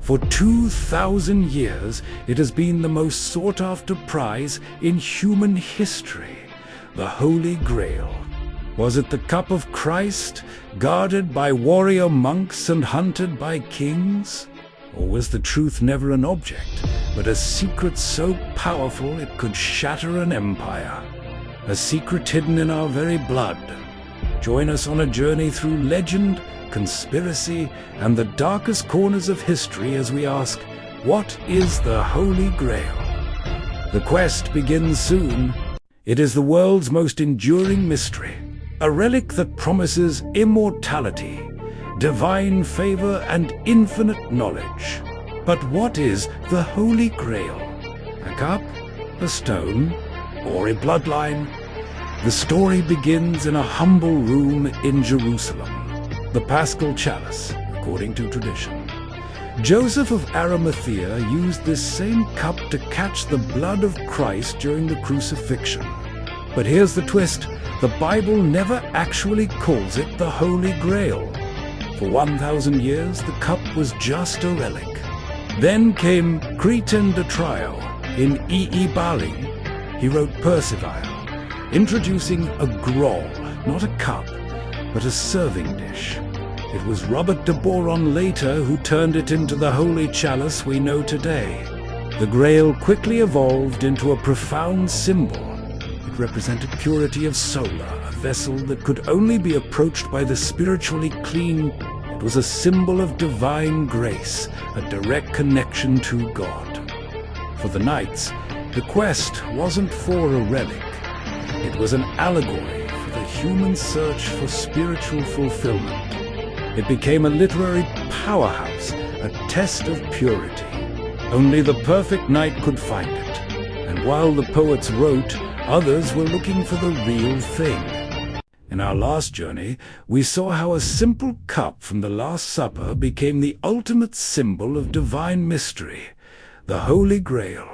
For 2,000 years, it has been the most sought-after prize in human history, the Holy Grail. Was it the cup of Christ, guarded by warrior monks and hunted by kings? Or was the truth never an object, but a secret so powerful it could shatter an empire? A secret hidden in our very blood. Join us on a journey through legend, conspiracy, and the darkest corners of history as we ask, what is the Holy Grail? The quest begins soon. It is the world's most enduring mystery, a relic that promises immortality, divine favor, and infinite knowledge. But what is the Holy Grail? A cup? A stone? Or a bloodline? The story begins in a humble room in Jerusalem, the Paschal Chalice, according to tradition. Joseph of Arimathea used this same cup to catch the blood of Christ during the crucifixion. But here's the twist: the Bible never actually calls it the Holy Grail. For 1,000 years, the cup was just a relic. Then came Cretan de Trio in E.E. Barling. He wrote Percival, introducing a grawl, not a cup, but a serving dish. It was Robert de Boron later who turned it into the holy chalice we know today. The Grail quickly evolved into a profound symbol. It represented purity of soul, a vessel that could only be approached by the spiritually clean. It was a symbol of divine grace, a direct connection to God. For the knights, the quest wasn't for a relic. It was an allegory for the human search for spiritual fulfillment. It became a literary powerhouse, a test of purity. Only the perfect knight could find it. And while the poets wrote, others were looking for the real thing. In our last journey, we saw how a simple cup from the Last Supper became the ultimate symbol of divine mystery, the Holy Grail.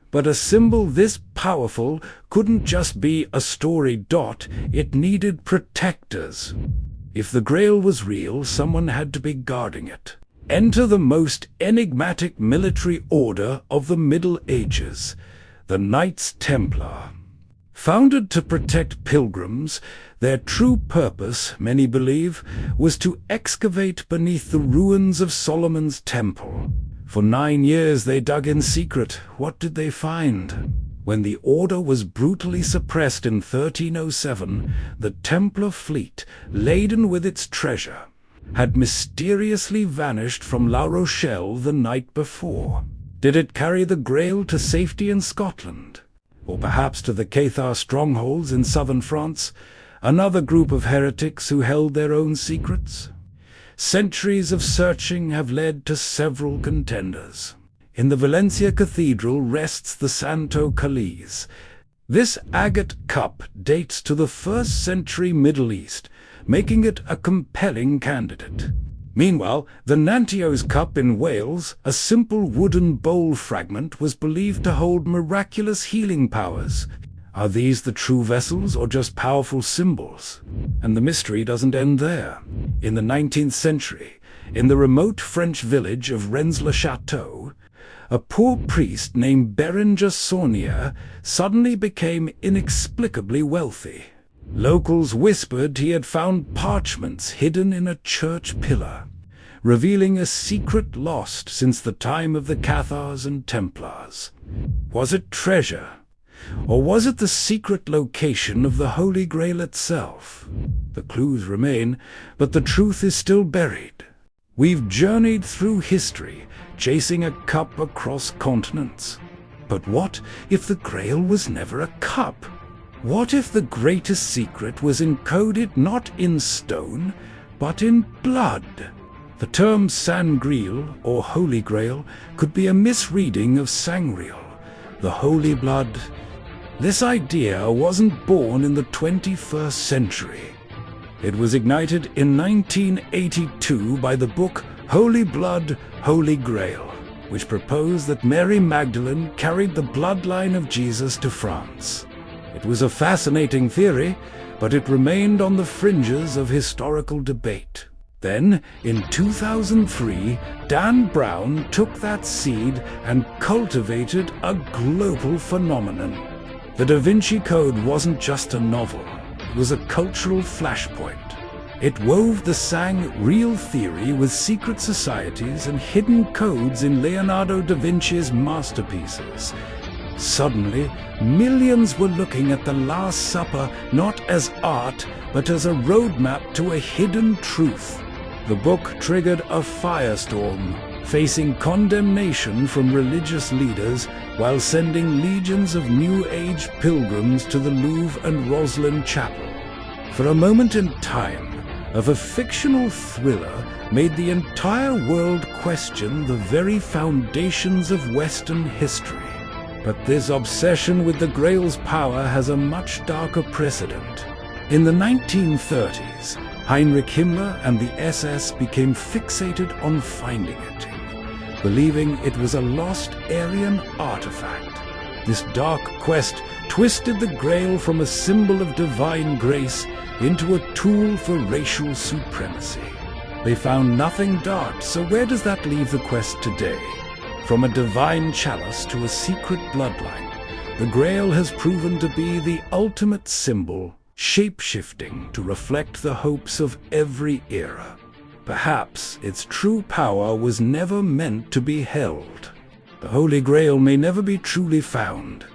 But a symbol this powerful couldn't just be a story dot, it needed protectors. If the Grail was real, someone had to be guarding it. Enter the most enigmatic military order of the Middle Ages, the Knights Templar. Founded to protect pilgrims, their true purpose, many believe, was to excavate beneath the ruins of Solomon's temple. For 9 years they dug in secret. What did they find? When the order was brutally suppressed in 1307, the Templar fleet, laden with its treasure, had mysteriously vanished from La Rochelle the night before. Did it carry the Grail to safety in Scotland? Or perhaps to the Cathar strongholds in southern France, another group of heretics who held their own secrets? Centuries of searching have led to several contenders. In the Valencia Cathedral rests the Santo Calice. This agate cup dates to the 1st century Middle East, making it a compelling candidate. Meanwhile, the Nantios cup in Wales, a simple wooden bowl fragment, was believed to hold miraculous healing powers. Are these the true vessels or just powerful symbols? And the mystery doesn't end there. In the 19th century, in the remote French village of Rennes-le-Château, a poor priest named Berenger Saunier suddenly became inexplicably wealthy. Locals whispered he had found parchments hidden in a church pillar, revealing a secret lost since the time of the Cathars and Templars. Was it treasure? Or was it the secret location of the Holy Grail itself? The clues remain, but the truth is still buried. We've journeyed through history, chasing a cup across continents. But what if the Grail was never a cup? What if the greatest secret was encoded not in stone, but in blood? The term Sangreal, or Holy Grail, could be a misreading of Sangreal, the holy blood. This idea wasn't born in the 21st century. It was ignited in 1982 by the book Holy Blood, Holy Grail, which proposed that Mary Magdalene carried the bloodline of Jesus to France. It was a fascinating theory, but it remained on the fringes of historical debate. Then, in 2003, Dan Brown took that seed and cultivated a global phenomenon. The Da Vinci Code wasn't just a novel, it was a cultural flashpoint. It wove the sang-real theory with secret societies and hidden codes in Leonardo da Vinci's masterpieces. Suddenly, millions were looking at The Last Supper not as art, but as a roadmap to a hidden truth. The book triggered a firestorm, facing condemnation from religious leaders while sending legions of New Age pilgrims to the Louvre and Roslin Chapel. For a moment in time, of a fictional thriller made the entire world question the very foundations of Western history. But this obsession with the Grail's power has a much darker precedent. In the 1930s, Heinrich Himmler and the SS became fixated on finding it, believing it was a lost Aryan artifact. This dark quest twisted the Grail from a symbol of divine grace into a tool for racial supremacy. They found nothing dark, so where does that leave the quest today? From a divine chalice to a secret bloodline, the Grail has proven to be the ultimate symbol, shape-shifting to reflect the hopes of every era. Perhaps its true power was never meant to be held. The Holy Grail may never be truly found,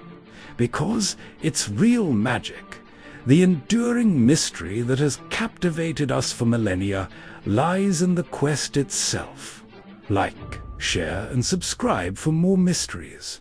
because its real magic, the enduring mystery that has captivated us for millennia, lies in the quest itself. Like, share, and subscribe for more mysteries.